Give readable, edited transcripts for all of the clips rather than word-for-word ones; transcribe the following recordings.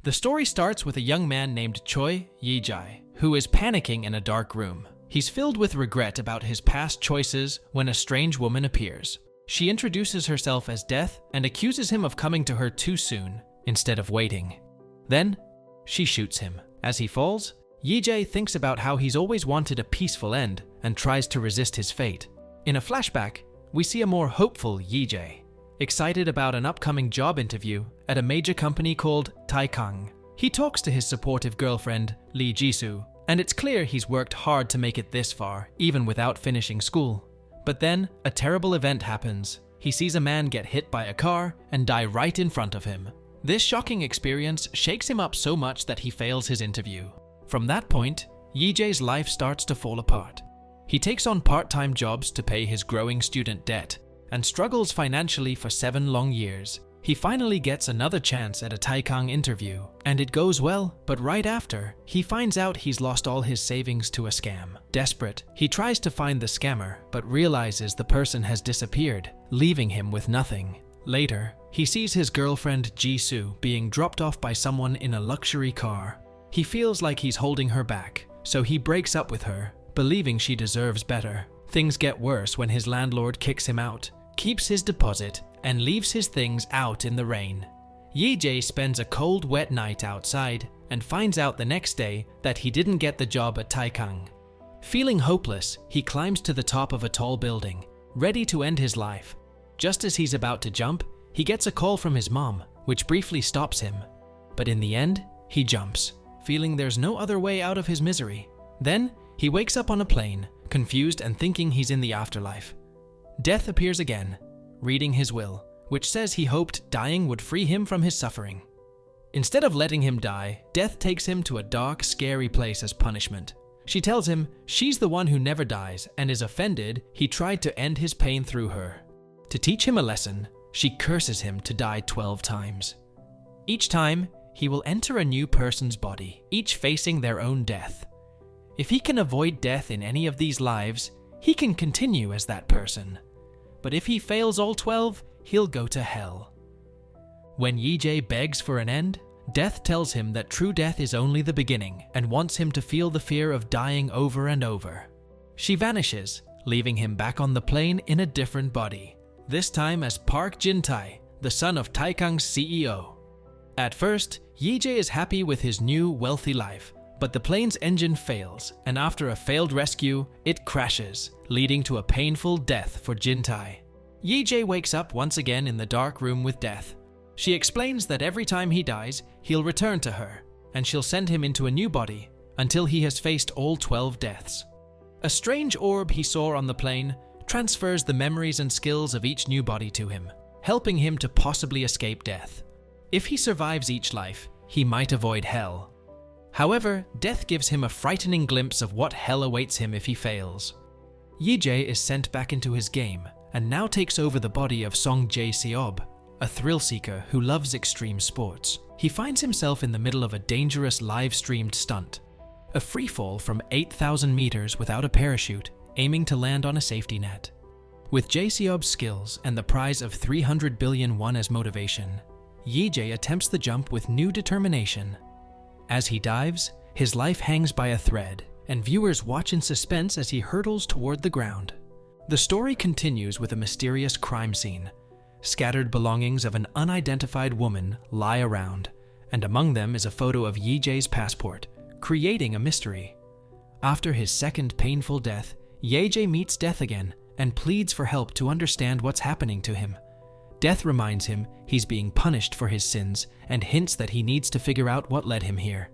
The story starts with a young man named Choi Yi-jae, who is panicking in a dark room. He's filled with regret about his past choices when a strange woman appears. She introduces herself as Death and accuses him of coming to her too soon, instead of waiting. Then, she shoots him. As he falls, Yi-jae thinks about how he's always wanted a peaceful end and tries to resist his fate. In a flashback, we see a more hopeful Yi-jae, excited about an upcoming job interview at a major company called Taikang. He talks to his supportive girlfriend, Lee Jisoo, and it's clear he's worked hard to make it this far, even without finishing school. But then, a terrible event happens. He sees a man get hit by a car and die right in front of him. This shocking experience shakes him up so much that he fails his interview. From that point, Yi-jae's life starts to fall apart. He takes on part-time jobs to pay his growing student debt and struggles financially for 7 long years. He finally gets another chance at a Taikang interview, and it goes well, but right after, he finds out he's lost all his savings to a scam. Desperate, he tries to find the scammer, but realizes the person has disappeared, leaving him with nothing. Later, he sees his girlfriend Jisoo being dropped off by someone in a luxury car. He feels like he's holding her back, so he breaks up with her, believing she deserves better. Things get worse when his landlord kicks him out, keeps his deposit, and leaves his things out in the rain. Yi-jae spends a cold, wet night outside and finds out the next day that he didn't get the job at Taikang. Feeling hopeless, he climbs to the top of a tall building, ready to end his life. Just as he's about to jump, he gets a call from his mom, which briefly stops him. But in the end, he jumps, feeling there's no other way out of his misery. Then, he wakes up on a plane, confused and thinking he's in the afterlife. Death appears again, reading his will, which says he hoped dying would free him from his suffering. Instead of letting him die, Death takes him to a dark, scary place as punishment. She tells him she's the one who never dies and is offended he tried to end his pain through her. To teach him a lesson, she curses him to die 12 times. Each time, he will enter a new person's body, each facing their own death. If he can avoid death in any of these lives, he can continue as that person. But if he fails all 12, he'll go to hell. When Yi-jae begs for an end, Death tells him that true death is only the beginning and wants him to feel the fear of dying over and over. She vanishes, leaving him back on the plane in a different body, this time as Park Jin-tae, the son of Taikang's CEO. At first, Yi-jae is happy with his new, wealthy life, but the plane's engine fails, and after a failed rescue, it crashes, leading to a painful death for Jin-tae. Yi-jae wakes up once again in the dark room with Death. She explains that every time he dies, he'll return to her, and she'll send him into a new body until he has faced all 12 deaths. A strange orb he saw on the plane transfers the memories and skills of each new body to him, helping him to possibly escape death. If he survives each life, he might avoid hell. However, Death gives him a frightening glimpse of what hell awaits him if he fails. Yi-jae is sent back into his game and now takes over the body of Song Jae-seob, a thrill-seeker who loves extreme sports. He finds himself in the middle of a dangerous live-streamed stunt, a freefall from 8,000 meters without a parachute, aiming to land on a safety net. With Jae-seob's skills and the prize of 300 billion won as motivation, Yi-jae attempts the jump with new determination. As he dives, his life hangs by a thread, and viewers watch in suspense as he hurtles toward the ground. The story continues with a mysterious crime scene. Scattered belongings of an unidentified woman lie around, and among them is a photo of Yi-jae's passport, creating a mystery. After his second painful death, Yi-jae meets Death again and pleads for help to understand what's happening to him. Death reminds him he's being punished for his sins and hints that he needs to figure out what led him here.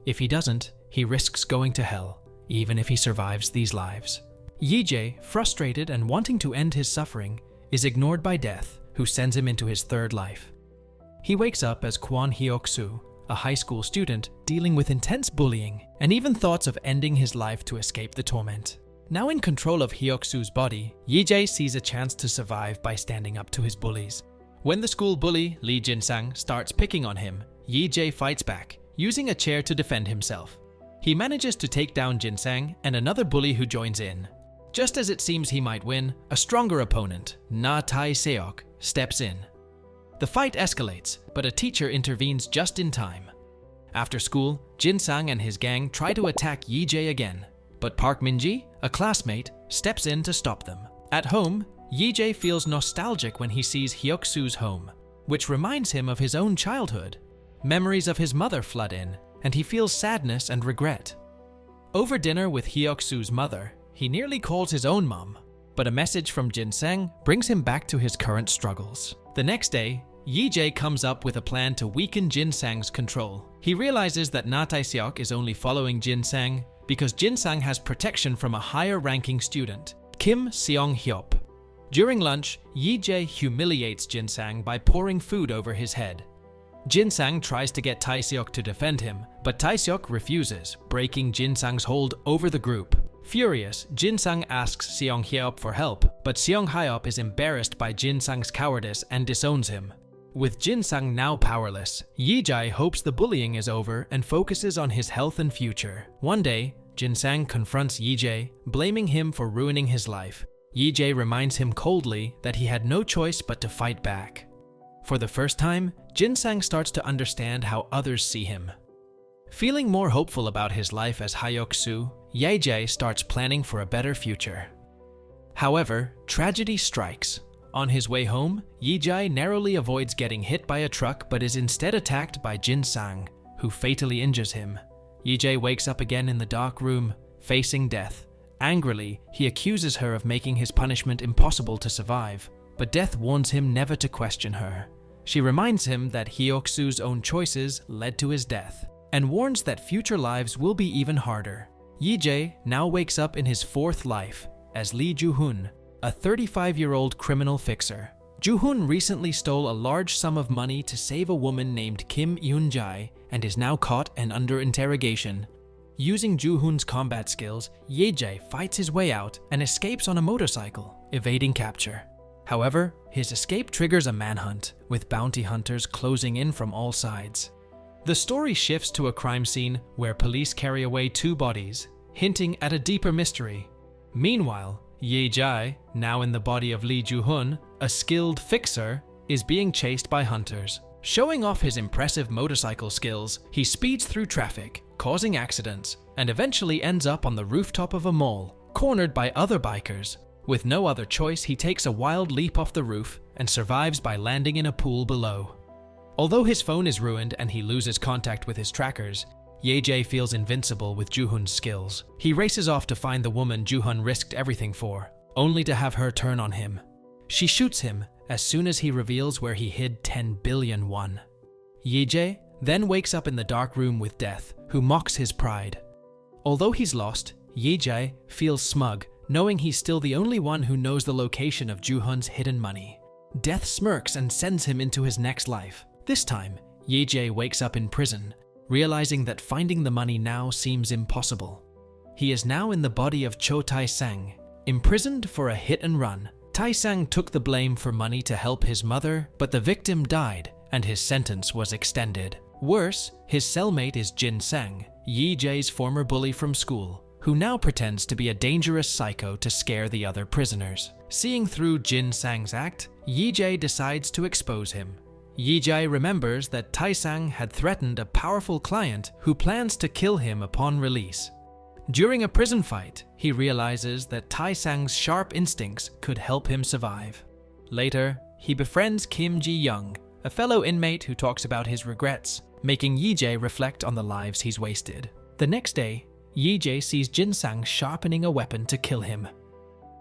If he doesn't, he risks going to hell, even if he survives these lives. Yi-jae, frustrated and wanting to end his suffering, is ignored by Death, who sends him into his third life. He wakes up as Kwon Hyuk-soo, a high school student dealing with intense bullying and even thoughts of ending his life to escape the torment. Now in control of Hyuk-soo's body, Yi-jae sees a chance to survive by standing up to his bullies. When the school bully, Lee Jin-sang, starts picking on him, Yi-jae fights back, using a chair to defend himself. He manages to take down Jin-sang and another bully who joins in. Just as it seems he might win, a stronger opponent, Na Tae-seok, steps in. The fight escalates, but a teacher intervenes just in time. After school, Jin-sang and his gang try to attack Yi-jae again, but Park Min-ji, a classmate, steps in to stop them. At home, Yi-jae feels nostalgic when he sees Hyuk-soo's home, which reminds him of his own childhood. Memories of his mother flood in, and he feels sadness and regret. Over dinner with Hyuk-soo's mother, he nearly calls his own mom, but a message from Jin-sang brings him back to his current struggles. The next day, Yi-jae comes up with a plan to weaken Jin-sang's control. He realizes that Na Tae-seok is only following Jin-sang because Jin-sang has protection from a higher-ranking student, Kim Seong-hyop. During lunch, Yi-jae humiliates Jin-sang by pouring food over his head. Jin-sang tries to get Tae-seok to defend him, but Tae-seok refuses, breaking Jin-sang's hold over the group. Furious, Jin-sang asks Seong-hyop for help, but Seong-hyop is embarrassed by Jin-sang's cowardice and disowns him. With Jin-sang now powerless, Yi-jae hopes the bullying is over and focuses on his health and future. One day, Jin-sang confronts Yi-jae, blaming him for ruining his life. Yi-jae reminds him coldly that he had no choice but to fight back. For the first time, Jin-sang starts to understand how others see him. Feeling more hopeful about his life as Hyuk-soo, Yi-jae starts planning for a better future. However, tragedy strikes. On his way home, Yi-jae narrowly avoids getting hit by a truck but is instead attacked by Jin-sang, who fatally injures him. Yi-jae wakes up again in the dark room, facing death. Angrily, he accuses her of making his punishment impossible to survive, but death warns him never to question her. She reminds him that Hyuk-soo's own choices led to his death, and warns that future lives will be even harder. Yi-jae now wakes up in his fourth life, as Lee Joo-hun, a 35-year-old criminal fixer. Joo-hun recently stole a large sum of money to save a woman named Kim Yoon-jae and is now caught and under interrogation. Using Joo-hun's combat skills, Yi-jae fights his way out and escapes on a motorcycle, evading capture. However, his escape triggers a manhunt, with bounty hunters closing in from all sides. The story shifts to a crime scene where police carry away two bodies, hinting at a deeper mystery. Meanwhile, Yi-jae, now in the body of Lee Joo-hun, a skilled fixer, is being chased by hunters. Showing off his impressive motorcycle skills, he speeds through traffic, causing accidents, and eventually ends up on the rooftop of a mall, cornered by other bikers. With no other choice, he takes a wild leap off the roof and survives by landing in a pool below. Although his phone is ruined and he loses contact with his trackers, Yi-jae feels invincible with Joo-hun's skills. He races off to find the woman Joo-hun risked everything for, only to have her turn on him. She shoots him as soon as he reveals where he hid 10 billion won. Yi-jae then wakes up in the dark room with Death, who mocks his pride. Although he's lost, Yi-jae feels smug, knowing he's still the only one who knows the location of Joo-hun's hidden money. Death smirks and sends him into his next life. This time, Yi-jae wakes up in prison, realizing that finding the money now seems impossible. He is now in the body of Cho Tae-sang, imprisoned for a hit and run. Tae-sang took the blame for money to help his mother, but the victim died and his sentence was extended. Worse, his cellmate is Jin-sang, Yi-jae's former bully from school, who now pretends to be a dangerous psycho to scare the other prisoners. Seeing through Jin-sang's act, Yi-jae decides to expose him. Yi-jae remembers that Tae-sang had threatened a powerful client who plans to kill him upon release. During a prison fight, he realizes that Tae-sang's sharp instincts could help him survive. Later, he befriends Kim Ji-young, a fellow inmate who talks about his regrets, making Yi-jae reflect on the lives he's wasted. The next day, Yi-jae sees Jin-sang sharpening a weapon to kill him.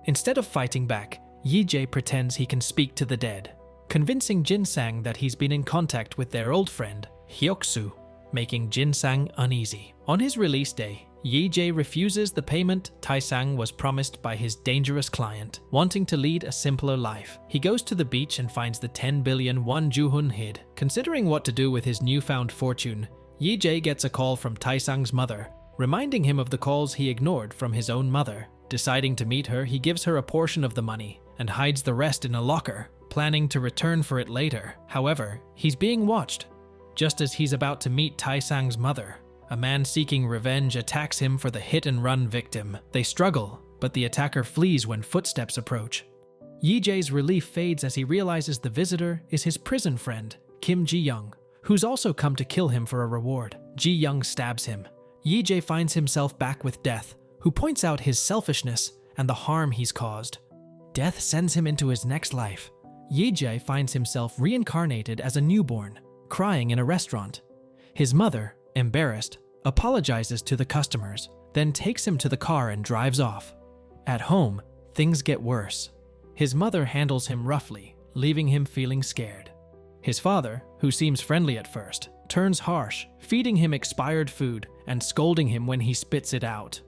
Instead of fighting back, Yi-jae pretends he can speak to the dead, convincing Jin-sang that he's been in contact with their old friend, Hyuk-soo, making Jin-sang uneasy. On his release day, Yi-jae refuses the payment Tae-sang was promised by his dangerous client, wanting to lead a simpler life. He goes to the beach and finds the 10 billion won Joo-hun hid. Considering what to do with his newfound fortune, Yi-jae gets a call from Tae-sang's mother, reminding him of the calls he ignored from his own mother. Deciding to meet her, he gives her a portion of the money and hides the rest in a locker, planning to return for it later. However, he's being watched. Just as he's about to meet Tae-sang's mother, a man seeking revenge attacks him for the hit-and-run victim. They struggle, but the attacker flees when footsteps approach. Yi-jae's relief fades as he realizes the visitor is his prison friend, Kim Ji-young, who's also come to kill him for a reward. Ji Young stabs him. Yi-jae finds himself back with Death, who points out his selfishness and the harm he's caused. Death sends him into his next life. Yi-jae finds himself reincarnated as a newborn, crying in a restaurant. His mother, embarrassed, apologizes to the customers, then takes him to the car and drives off. At home, things get worse. His mother handles him roughly, leaving him feeling scared. His father, who seems friendly at first, turns harsh, feeding him expired food and scolding him when he spits it out.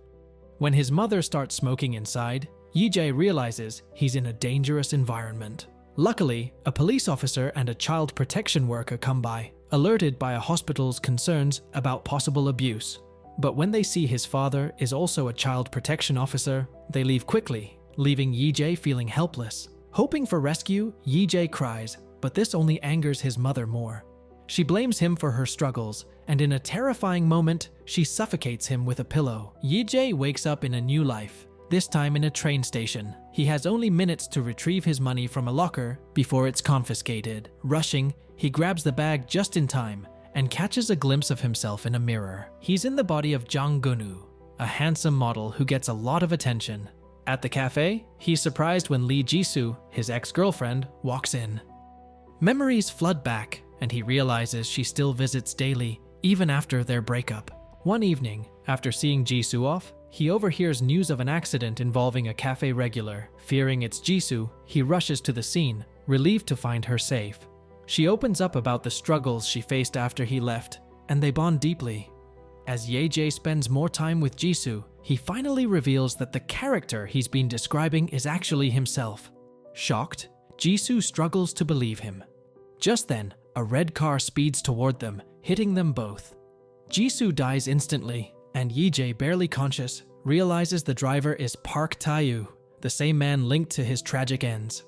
When his mother starts smoking inside, Yi-jae realizes he's in a dangerous environment. Luckily, a police officer and a child protection worker come by, alerted by a hospital's concerns about possible abuse. But when they see his father is also a child protection officer, they leave quickly, leaving Yi-jae feeling helpless. Hoping for rescue, Yi-jae cries, but this only angers his mother more. She blames him for her struggles, and in a terrifying moment, she suffocates him with a pillow. Yi-jae wakes up in a new life, this time in a train station. He has only minutes to retrieve his money from a locker before it's confiscated. Rushing, he grabs the bag just in time and catches a glimpse of himself in a mirror. He's in the body of Jang Gun-woo, a handsome model who gets a lot of attention. At the cafe, he's surprised when Lee Jisoo, his ex-girlfriend, walks in. Memories flood back, and he realizes she still visits daily, even after their breakup. One evening, after seeing Jisoo off, he overhears news of an accident involving a cafe regular. Fearing it's Jisoo, he rushes to the scene, relieved to find her safe. She opens up about the struggles she faced after he left, and they bond deeply. As Yi-jae spends more time with Jisoo, he finally reveals that the character he's been describing is actually himself. Shocked, Jisoo struggles to believe him. Just then, a red car speeds toward them, hitting them both. Jisoo dies instantly, and Yi-jae, barely conscious, realizes the driver is Park Tae-woo, the same man linked to his tragic ends.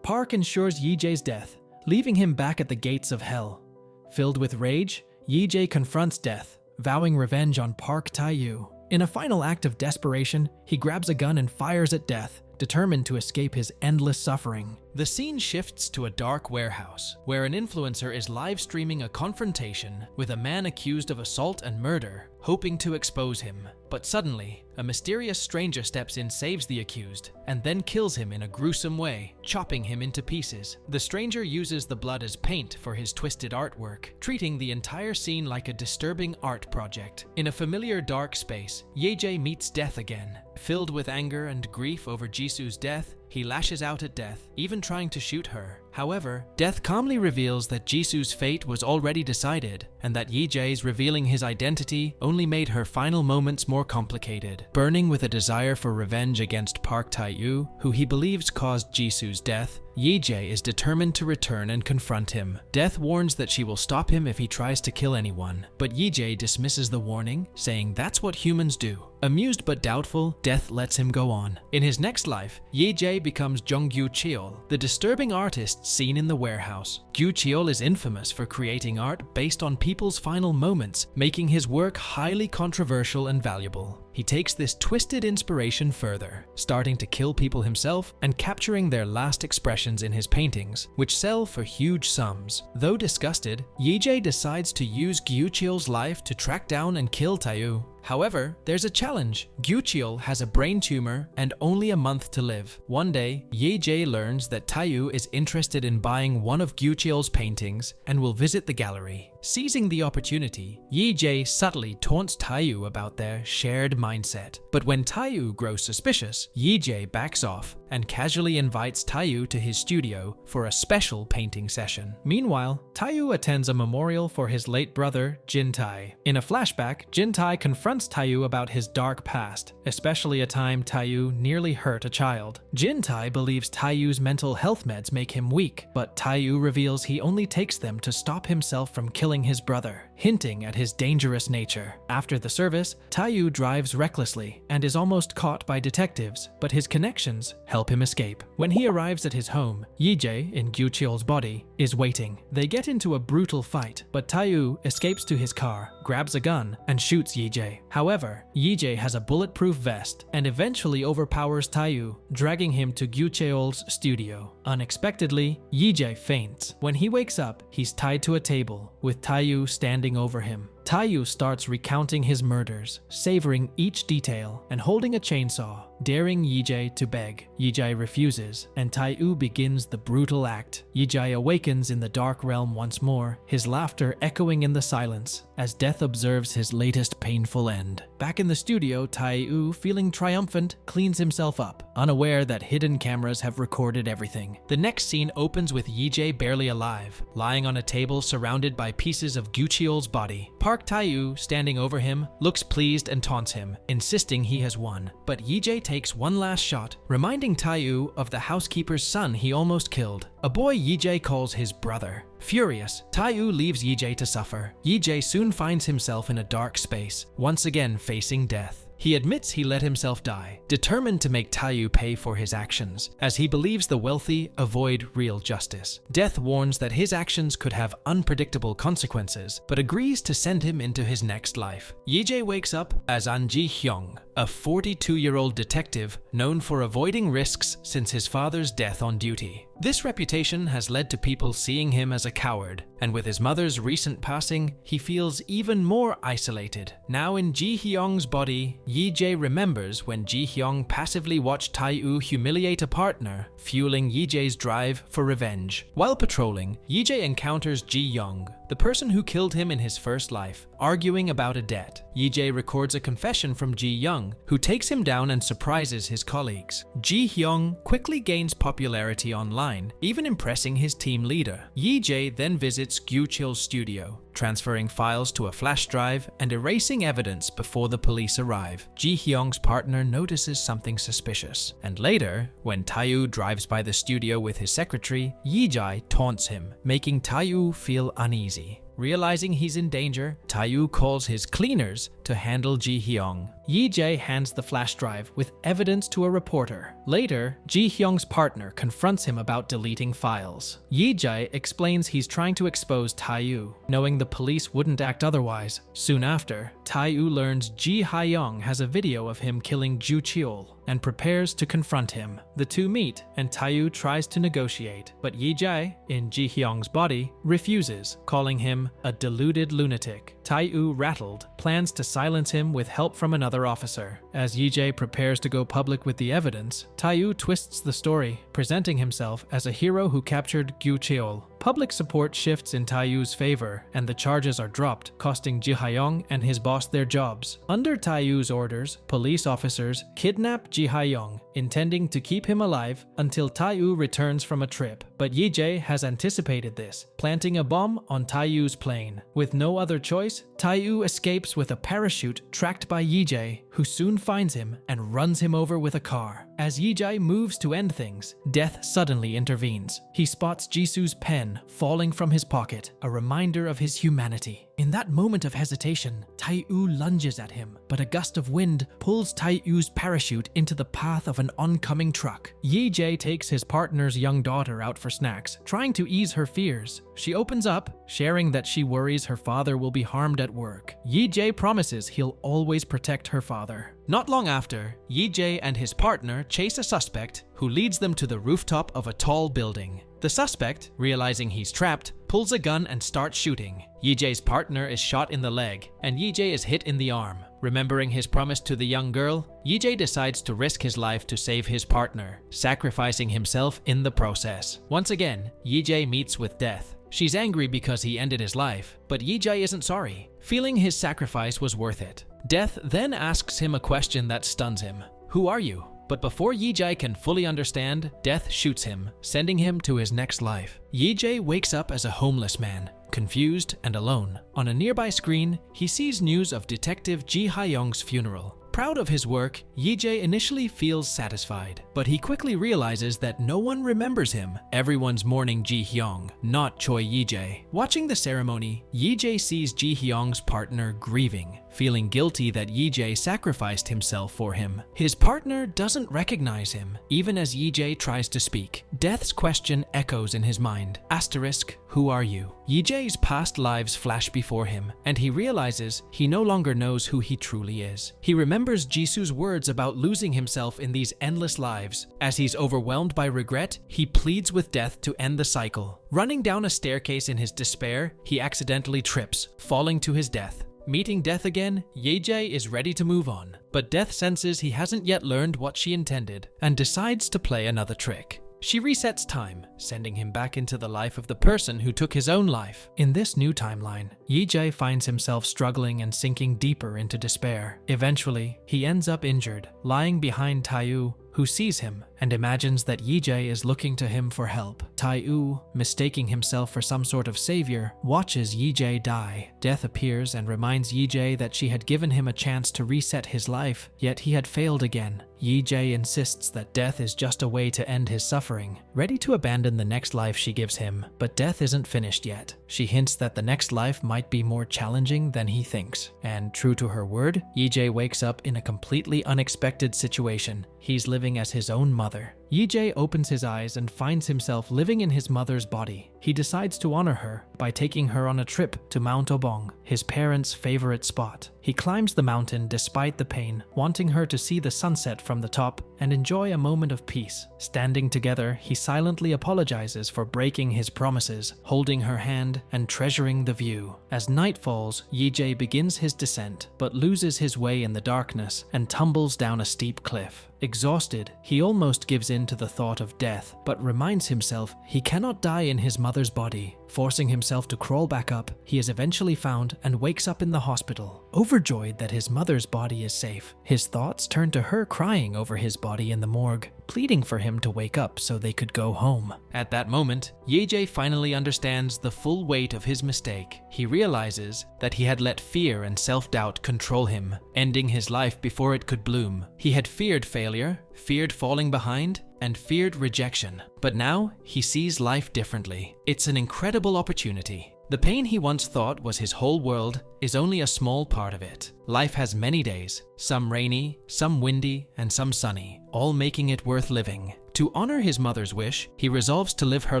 Park ensures Yi-jae's death, leaving him back at the gates of hell. Filled with rage, Yi-jae confronts Death, vowing revenge on Park Tae-woo. In a final act of desperation, he grabs a gun and fires at Death, determined to escape his endless suffering. The scene shifts to a dark warehouse, where an influencer is live streaming a confrontation with a man accused of assault and murder, hoping to expose him. But suddenly, a mysterious stranger steps in, saves the accused, and then kills him in a gruesome way, chopping him into pieces. The stranger uses the blood as paint for his twisted artwork, treating the entire scene like a disturbing art project. In a familiar dark space, Yi-jae meets Death again. Filled with anger and grief over Jisoo's death, he lashes out at Death, even trying to shoot her. However, Death calmly reveals that Jisoo's fate was already decided, and that Yi-jae's revealing his identity only made her final moments more complicated. Burning with a desire for revenge against Park Tae-woo, who he believes caused Jisoo's death, Yi-jae is determined to return and confront him. Death warns that she will stop him if he tries to kill anyone, but Yi-jae dismisses the warning, saying that's what humans do. Amused but doubtful, Death lets him go on. In his next life, Yi-jae becomes Jung-gyu Cheol, the disturbing artist seen in the warehouse. Gyu Cheol is infamous for creating art based on people's final moments, making his work highly controversial and valuable. He takes this twisted inspiration further, starting to kill people himself and capturing their last expressions in his paintings, which sell for huge sums. Though disgusted, Yi-jae decides to use Gyu Cheol's life to track down and kill Tae-woo. However, there's a challenge. Gyu Cheol has a brain tumor and only a month to live. One day, Yi-jae learns that Tae-woo is interested in buying one of Gyu Cheol's paintings and will visit the gallery. Seizing the opportunity, Yi-jae subtly taunts Tae-woo about their shared mindset. But when Tae-woo grows suspicious, Yi-jae backs off and casually invites Tae-woo to his studio for a special painting session. Meanwhile, Tae-woo attends a memorial for his late brother, Jin-tae. In a flashback, Jin-tae confronts Tae-woo about his dark past, especially a time Tae-woo nearly hurt a child. Jin-tae believes Tae-woo's mental health meds make him weak, but Tae-woo reveals he only takes them to stop himself from killing his brother, hinting at his dangerous nature. After the service, Tae-woo drives recklessly and is almost caught by detectives, but his connections help him escape. When he arrives at his home, Yi-jae, in Gyu Cheol's body, is waiting. They get into a brutal fight, but Tae-woo escapes to his car, grabs a gun, and shoots Yi-jae. However, Yi-jae has a bulletproof vest and eventually overpowers Tae-woo, dragging him to Gyu Cheol's studio. Unexpectedly, Yi-jae faints. When he wakes up, he's tied to a table, with Tae-woo standing over him. Taiyu starts recounting his murders, savoring each detail and holding a chainsaw, daring Yijay to beg. Yijay refuses, and Taiyu begins the brutal act. Yijay awakens in the dark realm once more, his laughter echoing in the silence as Death observes his latest painful end. Back in the studio, Taiyu, feeling triumphant, cleans himself up, unaware that hidden cameras have recorded everything. The next scene opens with Yijay barely alive, lying on a table surrounded by pieces of Guchiol's body. Park Taiyu, standing over him, looks pleased and taunts him, insisting he has won. But Yijay takes one last shot, reminding Taiyu of the housekeeper's son he almost killed, a boy Yijay calls his brother. Furious, Taiyu leaves Yijay to suffer. Yijay soon finds himself in a dark space, once again facing death. He admits he let himself die, determined to make Taiyu pay for his actions, as he believes the wealthy avoid real justice. Death warns that his actions could have unpredictable consequences, but agrees to send him into his next life. Yijay wakes up as An Ji-hyung, a 42-year-old detective known for avoiding risks since his father's death on duty. This reputation has led to people seeing him as a coward, and with his mother's recent passing, he feels even more isolated. Now in Ji-hyung's body, Yijay remembers when Ji-hyung passively watched Taiyu humiliate a partner, fueling Yijay's drive for revenge. While patrolling, Yijay encounters Ji-young, the person who killed him in his first life, arguing about a debt. Yijay records a confession from Ji-young, who takes him down and surprises his colleagues. Ji-hyung quickly gains popularity online, even impressing his team leader. Yijay then visits Guchil's studio, transferring files to a flash drive and erasing evidence before the police arrive. Ji-hyung's partner notices something suspicious, and later, when Taiyu drives by the studio with his secretary, Yijay taunts him, making Taiyu feel uneasy. Realizing he's in danger, Taiyu calls his cleaners to handle Ji-hyung. Yijay hands the flash drive with evidence to a reporter. Later, Ji-hyung's partner confronts him about deleting files. Yijay explains he's trying to expose Taiyu, knowing the police wouldn't act otherwise. Soon after, Taiyu learns Ji-hyung has a video of him killing Guchiol and prepares to confront him. The two meet, and Taiyu tries to negotiate, but Yijay, in Ji-hyung's body, refuses, calling him a deluded lunatic. Taiyu, rattled, plans to silence him with help from another officer. As Yijay prepares to go public with the evidence, Taiyu twists the story, presenting himself as a hero who captured Guchiol. Public support shifts in Taiyu's favor, and the charges are dropped, costing Ji-hyung and his boss their jobs. Under Taiyu's orders, police officers kidnap Ji-hyung, intending to keep him alive until Taiyu returns from a trip. But Yijay has anticipated this, planting a bomb on Taiyu's plane. With no other choice, Taiyu escapes with a parachute tracked by Yijay, who soon finds him and runs him over with a car. As Yijay moves to end things, Death suddenly intervenes. He spots Jisu's pen falling from his pocket, a reminder of his humanity. In that moment of hesitation, Taiyu lunges at him, but a gust of wind pulls Taiyu's parachute into the path of an oncoming truck. Yijay takes his partner's young daughter out for snacks, trying to ease her fears. She opens up, sharing that she worries her father will be harmed at work. Yijay promises he'll always protect her father. Not long after, Yijay and his partner chase a suspect who leads them to the rooftop of a tall building. The suspect, realizing he's trapped, pulls a gun and starts shooting. Yijay's partner is shot in the leg, and Yijay is hit in the arm. Remembering his promise to the young girl, Yijay decides to risk his life to save his partner, sacrificing himself in the process. Once again, Yijay meets with Death. She's angry because he ended his life, but Yijay isn't sorry, feeling his sacrifice was worth it. Death then asks him a question that stuns him. "Who are you?" But before Yijay can fully understand, Death shoots him, sending him to his next life. Yijay wakes up as a homeless man, confused and alone. On a nearby screen, he sees news of Detective Ji-hyung's funeral. Proud of his work, Yijay initially feels satisfied, but he quickly realizes that no one remembers him. Everyone's mourning Ji-hyung, not Choi Yijay. Watching the ceremony, Yijay sees Ji-hyung's partner grieving, feeling guilty that Yijay sacrificed himself for him. His partner doesn't recognize him, even as Yijay tries to speak. Death's question echoes in his mind. Asterisk, who are you? Yijay's past lives flash before him, and he realizes he no longer knows who he truly is. He remembers Jisu's words about losing himself in these endless lives. As he's overwhelmed by regret, he pleads with Death to end the cycle. Running down a staircase in his despair, he accidentally trips, falling to his death. Meeting Death again, Ye-jae is ready to move on, but Death senses he hasn't yet learned what she intended and decides to play another trick. She resets time, sending him back into the life of the person who took his own life. In this new timeline, Ye-jae finds himself struggling and sinking deeper into despair. Eventually, he ends up injured, lying behind Tae-woo, who sees him and imagines that Ye-jae is looking to him for help. Tae-woo, mistaking himself for some sort of savior, watches Ye-jae die. Death appears and reminds Ye-jae that she had given him a chance to reset his life, yet he had failed again. Ye-jae insists that death is just a way to end his suffering, ready to abandon the next life she gives him, but Death isn't finished yet. She hints that the next life might be more challenging than he thinks, and true to her word, Ye-jae wakes up in a completely unexpected situation. He's living as his own mother. Ye-jae opens his eyes and finds himself living in his mother's body. He decides to honor her by taking her on a trip to Mount Obong, his parents' favorite spot. He climbs the mountain despite the pain, wanting her to see the sunset from the top and enjoy a moment of peace. Standing together, he silently apologizes for breaking his promises, holding her hand and treasuring the view. As night falls, Ye-jae begins his descent, but loses his way in the darkness and tumbles down a steep cliff. Exhausted, he almost gives in to the thought of death, but reminds himself he cannot die in his mother's body. Forcing himself to crawl back up, he is eventually found and wakes up in the hospital. Overjoyed that his mother's body is safe, his thoughts turn to her crying over his body in the morgue, pleading for him to wake up so they could go home. At that moment, Ye-jae finally understands the full weight of his mistake. He realizes that he had let fear and self-doubt control him, ending his life before it could bloom. He had feared failure, feared falling behind, and feared rejection. But now, he sees life differently. It's an incredible opportunity. The pain he once thought was his whole world is only a small part of it. Life has many days, some rainy, some windy, and some sunny, all making it worth living. To honor his mother's wish, he resolves to live her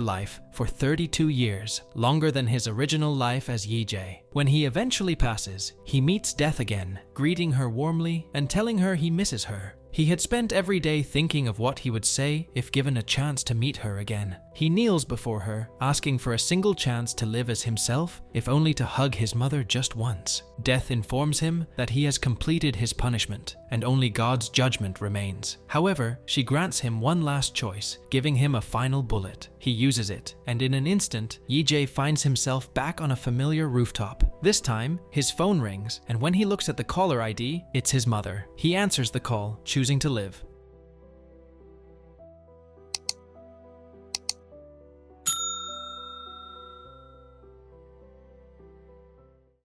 life for 32 years, longer than his original life as Ye-jae. When he eventually passes, he meets Death again, greeting her warmly and telling her he misses her. He had spent every day thinking of what he would say if given a chance to meet her again. He kneels before her, asking for a single chance to live as himself, if only to hug his mother just once. Death informs him that he has completed his punishment, and only God's judgment remains. However, she grants him one last choice, giving him a final bullet. He uses it, and in an instant, Ye-jae finds himself back on a familiar rooftop. This time, his phone rings, and when he looks at the caller ID, it's his mother. He answers the call, choosing to live.